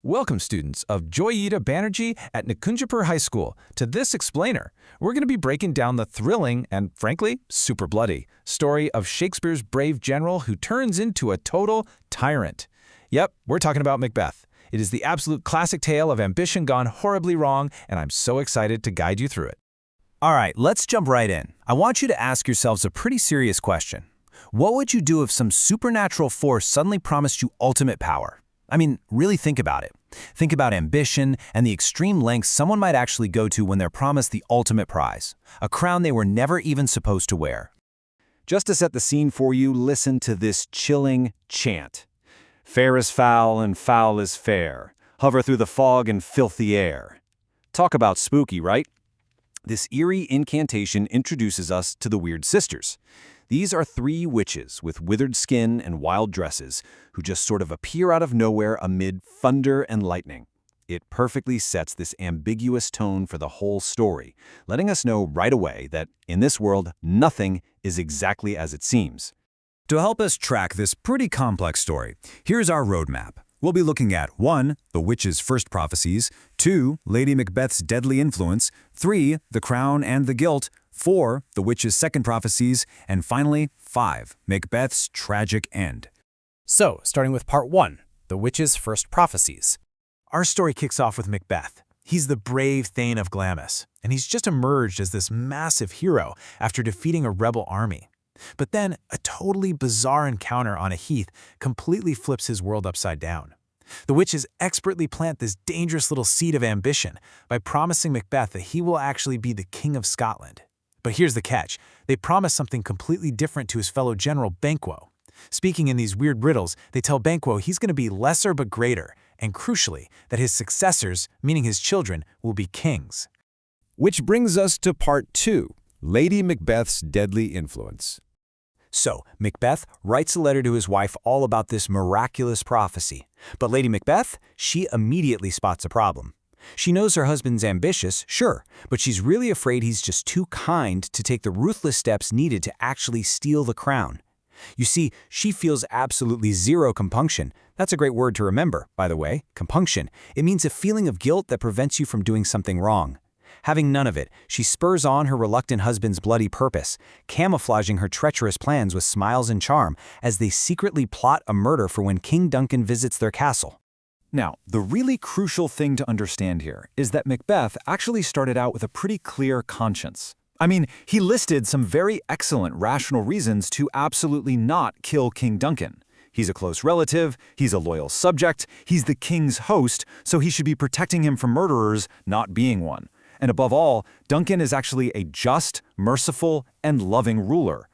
Welcome, students of Joyeeta Banerjee at Nikunjapur High School, to this explainer. We're going to be breaking down the thrilling and, frankly, super bloody story of Shakespeare's brave general who turns into a total tyrant. Yep, we're talking about Macbeth. It is the absolute classic tale of ambition gone horribly wrong, and I'm so excited to guide you through it. All right, let's jump right in. I want you to ask yourselves a pretty serious question. What would you do if some supernatural force suddenly promised you ultimate power? I mean, really think about it. Think about ambition and the extreme lengths someone might actually go to when they're promised the ultimate prize, a crown they were never even supposed to wear. Just to set the scene for you, listen to this chilling chant. Fair is foul and foul is fair. Hover through the fog and filthy air. Talk about spooky, right? This eerie incantation introduces us to the Weird Sisters. These are three witches with withered skin and wild dresses who just sort of appear out of nowhere amid thunder and lightning. It perfectly sets this ambiguous tone for the whole story, letting us know right away that in this world, nothing is exactly as it seems. To help us track this pretty complex story, here's our roadmap. We'll be looking at 1. The witch's first prophecies, 2. Lady Macbeth's deadly influence, 3. The crown and the guilt, 4. The witch's second prophecies, and finally, 5. Macbeth's tragic end. So, starting with part 1, the witch's first prophecies. Our story kicks off with Macbeth. He's the brave Thane of Glamis, and he's just emerged as this massive hero after defeating a rebel army. But then, a totally bizarre encounter on a heath completely flips his world upside down. The witches expertly plant this dangerous little seed of ambition by promising Macbeth that he will actually be the King of Scotland. But here's the catch. They promise something completely different to his fellow general Banquo. Speaking in these weird riddles, they tell Banquo he's going to be lesser but greater, and crucially, that his successors, meaning his children, will be kings. Which brings us to part 2, Lady Macbeth's deadly influence. So, Macbeth writes a letter to his wife all about this miraculous prophecy. But Lady Macbeth, she immediately spots a problem. She knows her husband's ambitious, sure, but she's really afraid he's just too kind to take the ruthless steps needed to actually steal the crown. You see, she feels absolutely zero compunction. That's a great word to remember, by the way, compunction. It means a feeling of guilt that prevents you from doing something wrong. Having none of it, she spurs on her reluctant husband's bloody purpose, camouflaging her treacherous plans with smiles and charm as they secretly plot a murder for when King Duncan visits their castle. Now, the really crucial thing to understand here is that Macbeth actually started out with a pretty clear conscience. I mean, he listed some very excellent rational reasons to absolutely not kill King Duncan. He's a close relative, he's a loyal subject, he's the king's host, so he should be protecting him from murderers, not being one. And above all, Duncan is actually a just, merciful, and loving ruler.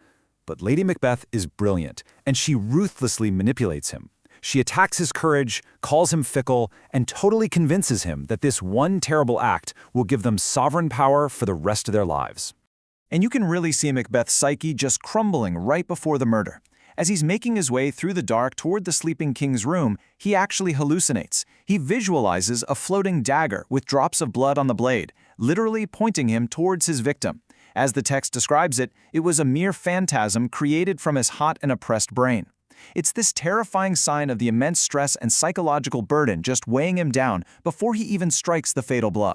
But Lady Macbeth is brilliant, and she ruthlessly manipulates him. She attacks his courage, calls him fickle, and totally convinces him that this one terrible act will give them sovereign power for the rest of their lives. And you can really see Macbeth's psyche just crumbling right before the murder. As he's making his way through the dark toward the sleeping king's room, he actually hallucinates. He visualizes a floating dagger with drops of blood on the blade, literally pointing him towards his victim. As the text describes it, it was a mere phantasm created from his hot and oppressed brain. It's this terrifying sign of the immense stress and psychological burden just weighing him down before he even strikes the fatal blow.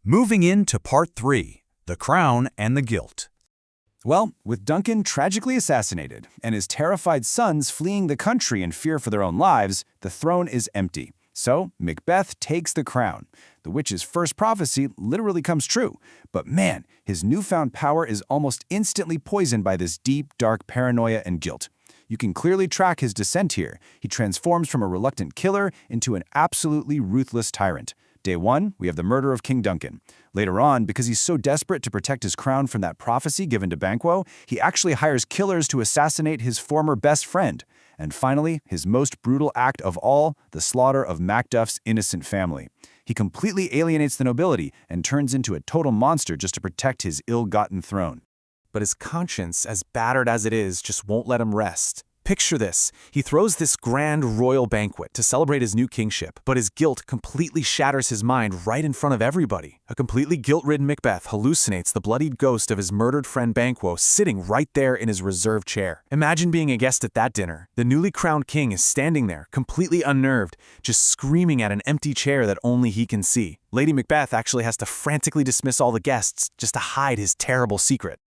Moving into part 3, the crown and the guilt. Well, with Duncan tragically assassinated and his terrified sons fleeing the country in fear for their own lives, the throne is empty. So, Macbeth takes the crown. The witch's first prophecy literally comes true. But man, his newfound power is almost instantly poisoned by this deep, dark paranoia and guilt. You can clearly track his descent here. He transforms from a reluctant killer into an absolutely ruthless tyrant. Day 1, we have the murder of King Duncan. Later on, because he's so desperate to protect his crown from that prophecy given to Banquo, he actually hires killers to assassinate his former best friend. And finally, his most brutal act of all, the slaughter of Macduff's innocent family. He completely alienates the nobility and turns into a total monster just to protect his ill-gotten throne. But his conscience, as battered as it is, just won't let him rest. Picture this. He throws this grand royal banquet to celebrate his new kingship, but his guilt completely shatters his mind right in front of everybody. A completely guilt-ridden Macbeth hallucinates the bloodied ghost of his murdered friend Banquo sitting right there in his reserved chair. Imagine being a guest at that dinner. The newly crowned king is standing there, completely unnerved, just screaming at an empty chair that only he can see. Lady Macbeth actually has to frantically dismiss all the guests just to hide his terrible secret.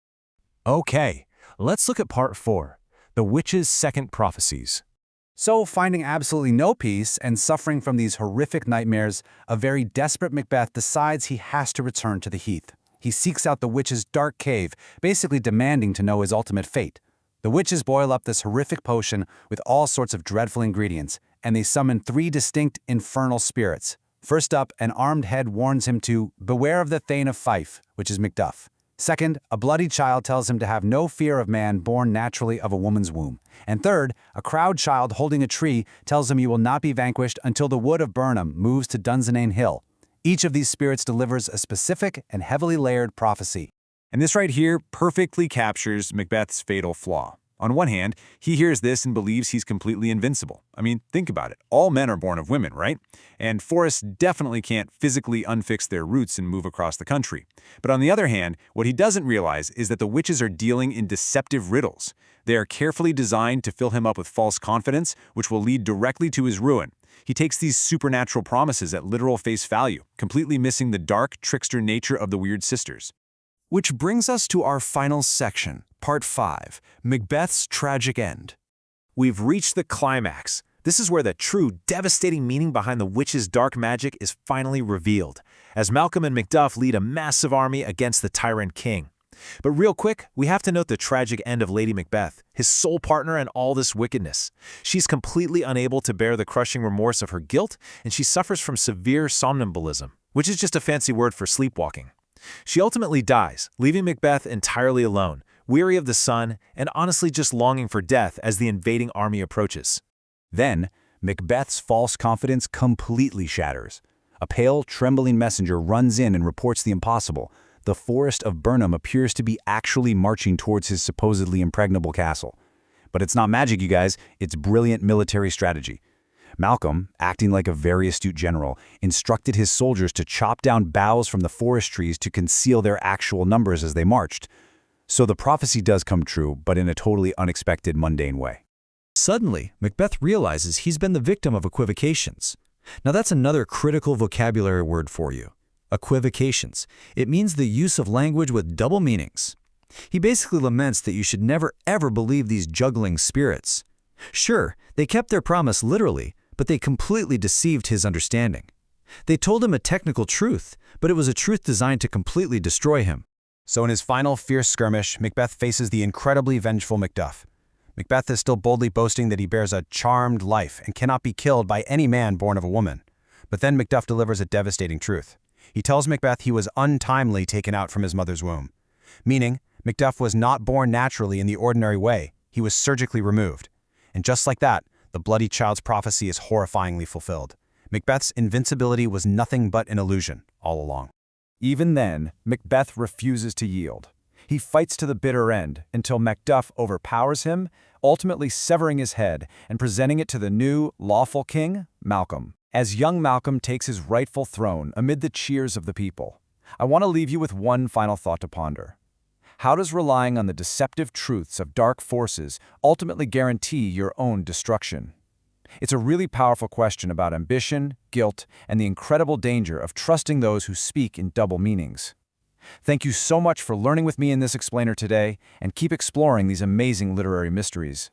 Okay, let's look at part 4. The witch's second prophecies. So, finding absolutely no peace and suffering from these horrific nightmares, a very desperate Macbeth decides he has to return to the heath. He seeks out the witch's dark cave, basically demanding to know his ultimate fate. The witches boil up this horrific potion with all sorts of dreadful ingredients, and they summon 3 distinct infernal spirits. First up, an armed head warns him to beware of the Thane of Fife, which is Macduff. Second, a bloody child tells him to have no fear of man born naturally of a woman's womb. And third, a proud child holding a tree tells him you will not be vanquished until the wood of Burnham moves to Dunsinane Hill. Each of these spirits delivers a specific and heavily layered prophecy. And this right here perfectly captures Macbeth's fatal flaw. On one hand, he hears this and believes he's completely invincible. I mean, think about it. All men are born of women, right? And forests definitely can't physically unfix their roots and move across the country. But on the other hand, what he doesn't realize is that the witches are dealing in deceptive riddles. They are carefully designed to fill him up with false confidence, which will lead directly to his ruin. He takes these supernatural promises at literal face value, completely missing the dark, trickster nature of the Weird Sisters. Which brings us to our final section, Part 5, Macbeth's tragic end. We've reached the climax. This is where the true, devastating meaning behind the witch's dark magic is finally revealed, as Malcolm and Macduff lead a massive army against the tyrant king. But real quick, we have to note the tragic end of Lady Macbeth, his sole partner in all this wickedness. She's completely unable to bear the crushing remorse of her guilt, and she suffers from severe somnambulism, which is just a fancy word for sleepwalking. She ultimately dies, leaving Macbeth entirely alone, weary of the sun, and honestly just longing for death as the invading army approaches. Then, Macbeth's false confidence completely shatters. A pale, trembling messenger runs in and reports the impossible. The forest of Burnham appears to be actually marching towards his supposedly impregnable castle. But it's not magic, you guys, it's brilliant military strategy. Malcolm, acting like a very astute general, instructed his soldiers to chop down boughs from the forest trees to conceal their actual numbers as they marched. So the prophecy does come true, but in a totally unexpected, mundane way. Suddenly, Macbeth realizes he's been the victim of equivocations. Now that's another critical vocabulary word for you. Equivocations. It means the use of language with double meanings. He basically laments that you should never ever believe these juggling spirits. Sure, they kept their promise literally, but they completely deceived his understanding. They told him a technical truth, but it was a truth designed to completely destroy him. So in his final fierce skirmish, Macbeth faces the incredibly vengeful Macduff. Macbeth is still boldly boasting that he bears a charmed life and cannot be killed by any man born of a woman. But then Macduff delivers a devastating truth. He tells Macbeth he was untimely taken out from his mother's womb. Meaning, Macduff was not born naturally in the ordinary way. He was surgically removed. And just like that, the bloody child's prophecy is horrifyingly fulfilled. Macbeth's invincibility was nothing but an illusion all along. Even then, Macbeth refuses to yield. He fights to the bitter end until Macduff overpowers him, ultimately severing his head and presenting it to the new, lawful king, Malcolm. As young Malcolm takes his rightful throne amid the cheers of the people, I want to leave you with one final thought to ponder. How does relying on the deceptive truths of dark forces ultimately guarantee your own destruction? It's a really powerful question about ambition, guilt, and the incredible danger of trusting those who speak in double meanings. Thank you so much for learning with me in this explainer today, and keep exploring these amazing literary mysteries.